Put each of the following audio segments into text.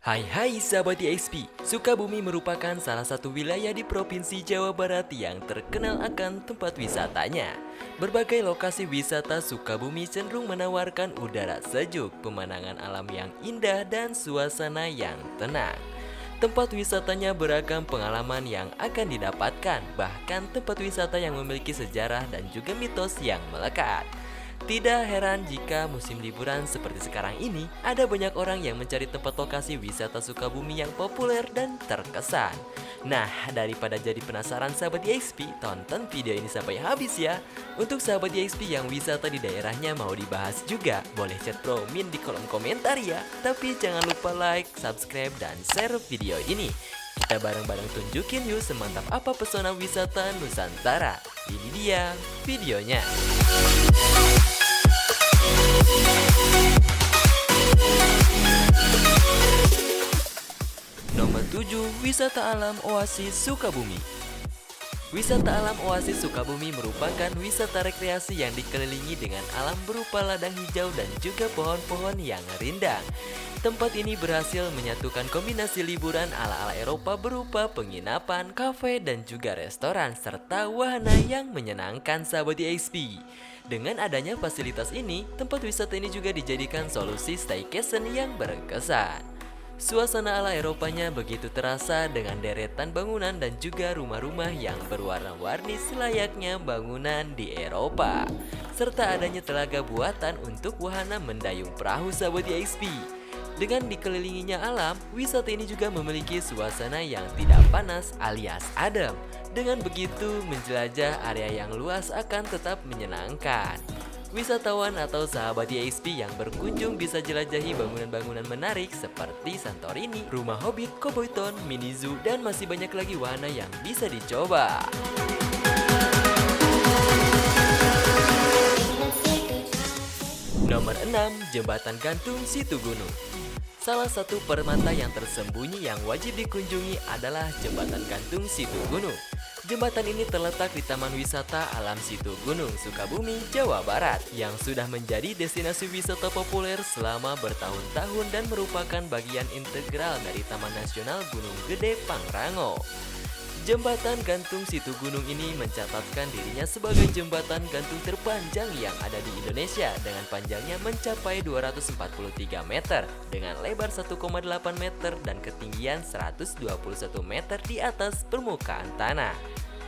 Hai sahabat IXP, Sukabumi merupakan salah satu wilayah di Provinsi Jawa Barat yang terkenal akan tempat wisatanya. Berbagai lokasi wisata Sukabumi cenderung menawarkan udara sejuk, pemandangan alam yang indah, dan suasana yang tenang. Tempat wisatanya beragam pengalaman yang akan didapatkan, bahkan tempat wisata yang memiliki sejarah dan juga mitos yang melekat. Tidak heran jika musim liburan seperti sekarang ini, ada banyak orang yang mencari tempat lokasi wisata Sukabumi yang populer dan terkesan. Nah, daripada jadi penasaran sahabat YXP, tonton video ini sampai habis ya. Untuk sahabat YXP yang wisata di daerahnya mau dibahas juga, boleh chat Promin di kolom komentar ya. Tapi jangan lupa like, subscribe, dan share video ini. Kita bareng-bareng tunjukin yuk semantap apa pesona wisata Nusantara. Ini dia videonya. Nomor 7, Wisata Alam Oasis Sukabumi. Wisata alam Oasis Sukabumi merupakan wisata rekreasi yang dikelilingi dengan alam berupa ladang hijau dan juga pohon-pohon yang rindang. Tempat ini berhasil menyatukan kombinasi liburan ala-ala Eropa berupa penginapan, kafe, dan juga restoran, serta wahana yang menyenangkan sahabat IXP. Dengan adanya fasilitas ini, tempat wisata ini juga dijadikan solusi staycation yang berkesan. Suasana ala Eropanya begitu terasa dengan deretan bangunan dan juga rumah-rumah yang berwarna-warni selayaknya bangunan di Eropa. Serta adanya telaga buatan untuk wahana mendayung perahu sahabat IXP. Dengan dikelilinginya alam, wisata ini juga memiliki suasana yang tidak panas alias adem. Dengan begitu, menjelajah area yang luas akan tetap menyenangkan. Wisatawan atau sahabat YXP yang berkunjung bisa jelajahi bangunan-bangunan menarik seperti Santorini, Rumah Hobbit, Cowboy Town, Mini Zoo, dan masih banyak lagi wahana yang bisa dicoba. Nomor 6, Jembatan Gantung Situgunung. Salah satu permata yang tersembunyi yang wajib dikunjungi adalah Jembatan Gantung Situgunung. Jembatan ini terletak di Taman Wisata Alam Situgunung, Sukabumi, Jawa Barat, yang sudah menjadi destinasi wisata populer selama bertahun-tahun dan merupakan bagian integral dari Taman Nasional Gunung Gede Pangrango. Jembatan gantung Situgunung ini mencatatkan dirinya sebagai jembatan gantung terpanjang yang ada di Indonesia dengan panjangnya mencapai 243 meter dengan lebar 1,8 meter dan ketinggian 121 meter di atas permukaan tanah.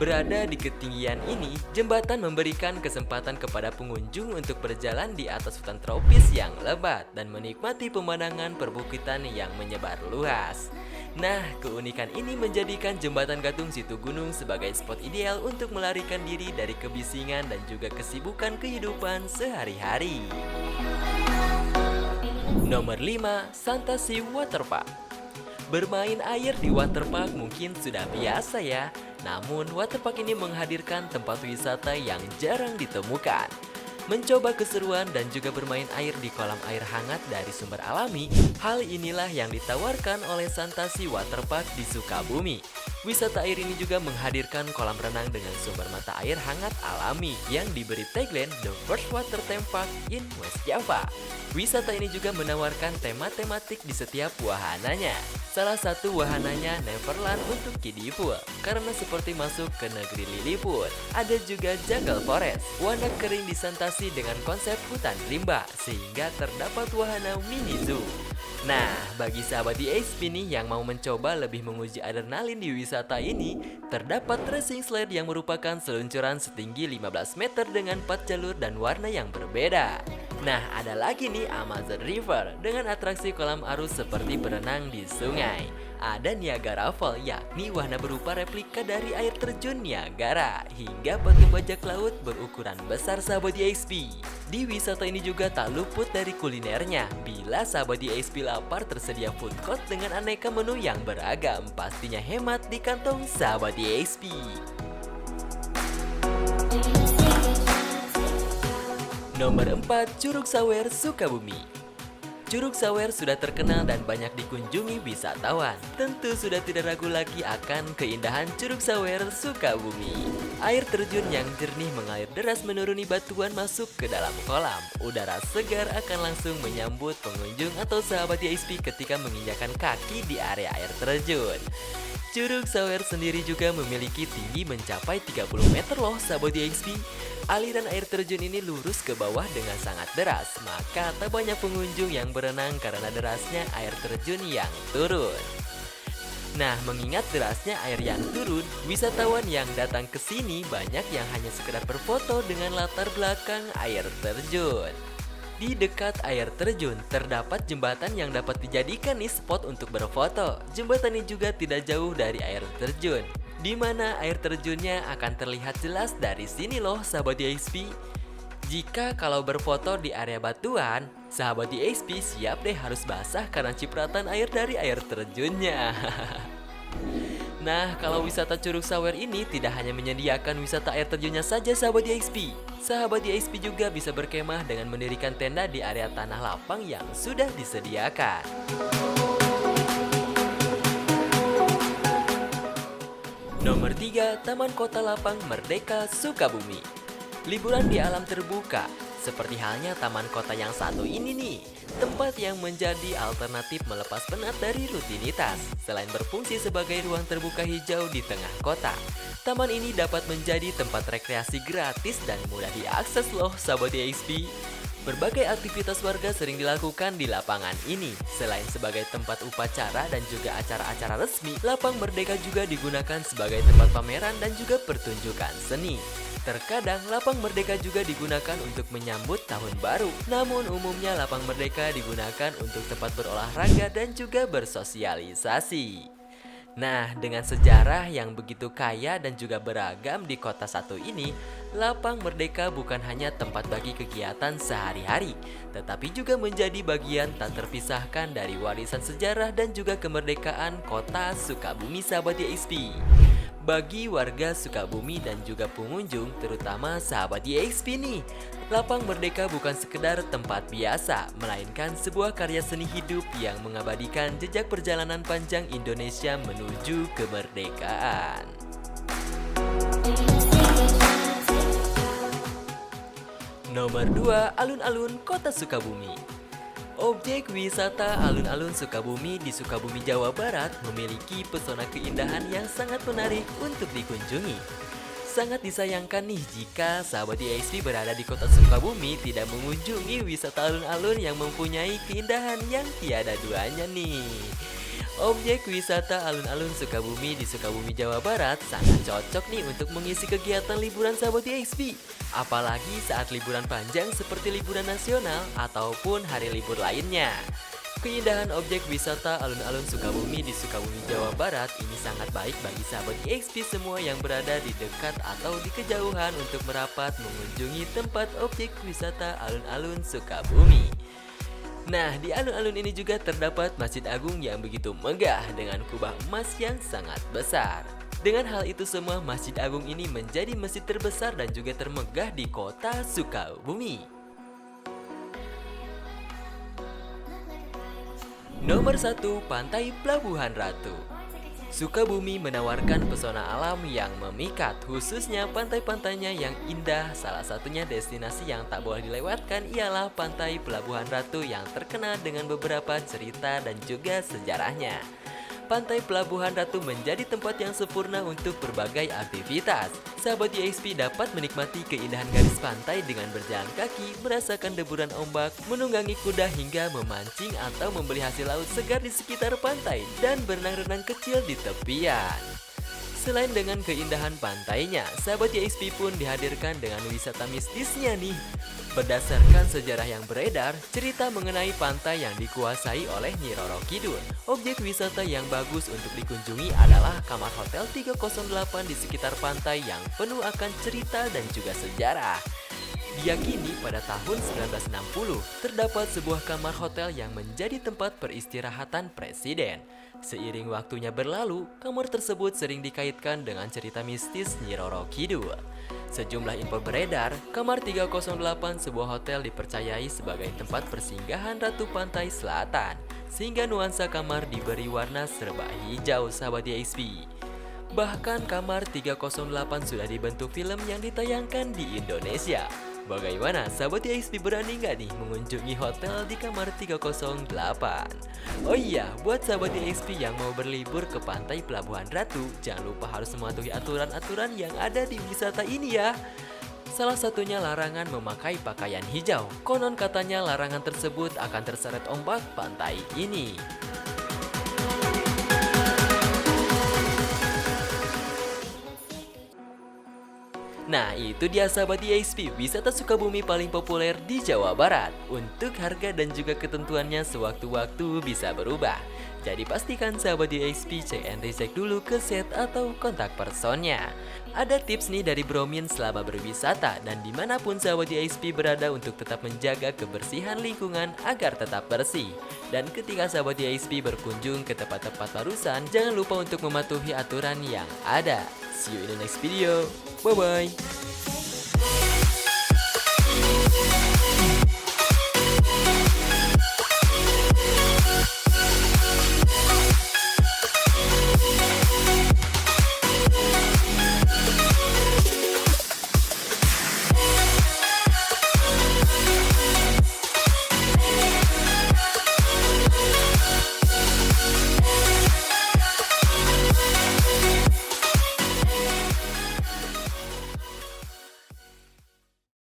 Berada di ketinggian ini, jembatan memberikan kesempatan kepada pengunjung untuk berjalan di atas hutan tropis yang lebat dan menikmati pemandangan perbukitan yang menyebar luas. Nah, keunikan ini menjadikan Jembatan Gantung Situgunung sebagai spot ideal untuk melarikan diri dari kebisingan dan juga kesibukan kehidupan sehari-hari. Nomor 5, Santasi Waterpark. Bermain air di waterpark mungkin sudah biasa ya, namun waterpark ini menghadirkan tempat wisata yang jarang ditemukan. Mencoba keseruan dan juga bermain air di kolam air hangat dari sumber alami, hal inilah yang ditawarkan oleh Santasi Waterpark di Sukabumi. Wisata air ini juga menghadirkan kolam renang dengan sumber mata air hangat alami yang diberi tagline The First Water Theme Park in West Java. Wisata ini juga menawarkan tema tematik di setiap wahananya. Salah satu wahananya Neverland untuk kiddie pool, karena seperti masuk ke negeri Lilliput. Ada juga Jungle Forest, wahana kering di Santasi dengan konsep hutan rimba, sehingga terdapat wahana mini zoo. Nah, bagi sahabat di IXP nih yang mau mencoba lebih menguji adrenalin di wisata ini, terdapat racing slide yang merupakan seluncuran setinggi 15 meter dengan 4 jalur dan warna yang berbeda. Nah, ada lagi nih Amazon River dengan atraksi kolam arus seperti berenang di sungai. Ada Niagara Falls, yakni wahana berupa replika dari air terjun Niagara, hingga patung bajak laut berukuran besar sahabat IXP. Di wisata ini juga tak luput dari kulinernya. Bila sahabat IXP lapar, tersedia food court dengan aneka menu yang beragam. Pastinya hemat di kantong sahabat IXP. Nomor 4, Curug Sawer Sukabumi. Curug Sawer sudah terkenal dan banyak dikunjungi wisatawan. Tentu sudah tidak ragu lagi akan keindahan Curug Sawer Sukabumi. Air terjun yang jernih mengalir deras menuruni batuan masuk ke dalam kolam. Udara segar akan langsung menyambut pengunjung atau sahabat YXP ketika menginjakan kaki di area air terjun. Curug Sawer sendiri juga memiliki tinggi mencapai 30 meter loh sahabat YXP. Aliran air terjun ini lurus ke bawah dengan sangat deras, maka tak banyak pengunjung yang berenang karena derasnya air terjun yang turun. Nah, mengingat derasnya air yang turun, wisatawan yang datang ke sini banyak yang hanya sekedar berfoto dengan latar belakang air terjun. Di dekat air terjun, terdapat jembatan yang dapat dijadikan nih spot untuk berfoto. Jembatan ini juga tidak jauh dari air terjun, di mana air terjunnya akan terlihat jelas dari sini loh sahabat YXP. Jika kalau berfoto di area batuan, sahabat YXP siap deh harus basah karena cipratan air dari air terjunnya. Nah, kalau wisata Curug Sawer ini tidak hanya menyediakan wisata air terjunnya saja sahabat YXP. Sahabat YXP juga bisa berkemah dengan mendirikan tenda di area tanah lapang yang sudah disediakan. Nomor 3, Taman Kota Lapang Merdeka Sukabumi. Liburan di alam terbuka, seperti halnya taman kota yang satu ini nih. Tempat yang menjadi alternatif melepas penat dari rutinitas. Selain berfungsi sebagai ruang terbuka hijau di tengah kota, taman ini dapat menjadi tempat rekreasi gratis dan mudah diakses loh sahabat YXP. Berbagai aktivitas warga sering dilakukan di lapangan ini. Selain sebagai tempat upacara dan juga acara-acara resmi, Lapang Merdeka juga digunakan sebagai tempat pameran dan juga pertunjukan seni. Terkadang Lapang Merdeka juga digunakan untuk menyambut tahun baru. Namun umumnya Lapang Merdeka digunakan untuk tempat berolahraga dan juga bersosialisasi. Nah, dengan sejarah yang begitu kaya dan juga beragam di kota satu ini, Lapang Merdeka bukan hanya tempat bagi kegiatan sehari-hari, tetapi juga menjadi bagian tak terpisahkan dari warisan sejarah dan juga kemerdekaan kota Sukabumi sahabat YXP. Bagi warga Sukabumi dan juga pengunjung, terutama sahabat YXP nih, Lapang Merdeka bukan sekedar tempat biasa, melainkan sebuah karya seni hidup yang mengabadikan jejak perjalanan panjang Indonesia menuju kemerdekaan. Nomor 2, Alun-alun Kota Sukabumi. Objek wisata alun-alun Sukabumi di Sukabumi, Jawa Barat memiliki pesona keindahan yang sangat menarik untuk dikunjungi. Sangat disayangkan nih jika sahabat YXP berada di kota Sukabumi tidak mengunjungi wisata alun-alun yang mempunyai keindahan yang tiada duanya nih. Objek wisata alun-alun Sukabumi di Sukabumi, Jawa Barat sangat cocok nih untuk mengisi kegiatan liburan sahabat YXP. Apalagi saat liburan panjang seperti liburan nasional ataupun hari libur lainnya. Keindahan objek wisata alun-alun Sukabumi di Sukabumi, Jawa Barat ini sangat baik bagi sahabat YXP semua yang berada di dekat atau di kejauhan untuk merapat mengunjungi tempat objek wisata alun-alun Sukabumi. Nah, di alun-alun ini juga terdapat Masjid Agung yang begitu megah dengan kubah emas yang sangat besar. Dengan hal itu semua, Masjid Agung ini menjadi masjid terbesar dan juga termegah di kota Sukabumi. Nomor 1, Pantai Pelabuhan Ratu. Sukabumi menawarkan pesona alam yang memikat, khususnya pantai-pantainya yang indah. Salah satunya destinasi yang tak boleh dilewatkan ialah Pantai Pelabuhan Ratu yang terkenal dengan beberapa cerita dan juga sejarahnya. Pantai Pelabuhan Ratu menjadi tempat yang sempurna untuk berbagai aktivitas. Sahabat YXP dapat menikmati keindahan garis pantai dengan berjalan kaki, merasakan deburan ombak, menunggangi kuda hingga memancing atau membeli hasil laut segar di sekitar pantai dan berenang-renang kecil di tepian. Selain dengan keindahan pantainya, sahabat YXP pun dihadirkan dengan wisata mistisnya nih. Berdasarkan sejarah yang beredar, cerita mengenai pantai yang dikuasai oleh Nyi Roro Kidul. Objek wisata yang bagus untuk dikunjungi adalah kamar hotel 308 di sekitar pantai yang penuh akan cerita dan juga sejarah. Diyakini pada tahun 1960 terdapat sebuah kamar hotel yang menjadi tempat peristirahatan presiden. Seiring waktunya berlalu, kamar tersebut sering dikaitkan dengan cerita mistis Nyi Roro Kidul. Sejumlah info beredar, kamar 308 sebuah hotel dipercayai sebagai tempat persinggahan Ratu Pantai Selatan, sehingga nuansa kamar diberi warna serba hijau sahabat YXP. Bahkan kamar 308 sudah dibentuk film yang ditayangkan di Indonesia. Bagaimana sahabat YXP, berani nggak nih mengunjungi hotel di kamar 308? Oh iya, buat sahabat YXP yang mau berlibur ke pantai Pelabuhan Ratu, jangan lupa harus mematuhi aturan-aturan yang ada di wisata ini ya. Salah satunya larangan memakai pakaian hijau. Konon katanya larangan tersebut akan terseret ombak pantai ini. Nah, itu dia sahabat YXP, wisata Sukabumi paling populer di Jawa Barat. Untuk harga dan juga ketentuannya sewaktu-waktu bisa berubah. Jadi pastikan sahabat YXP cek and recheck dulu ke set atau kontak personnya. Ada tips nih dari Bromin selama berwisata dan dimanapun sahabat YXP berada untuk tetap menjaga kebersihan lingkungan agar tetap bersih. Dan ketika sahabat YXP berkunjung ke tempat-tempat barusan, jangan lupa untuk mematuhi aturan yang ada. See you in the next video. Bye-bye.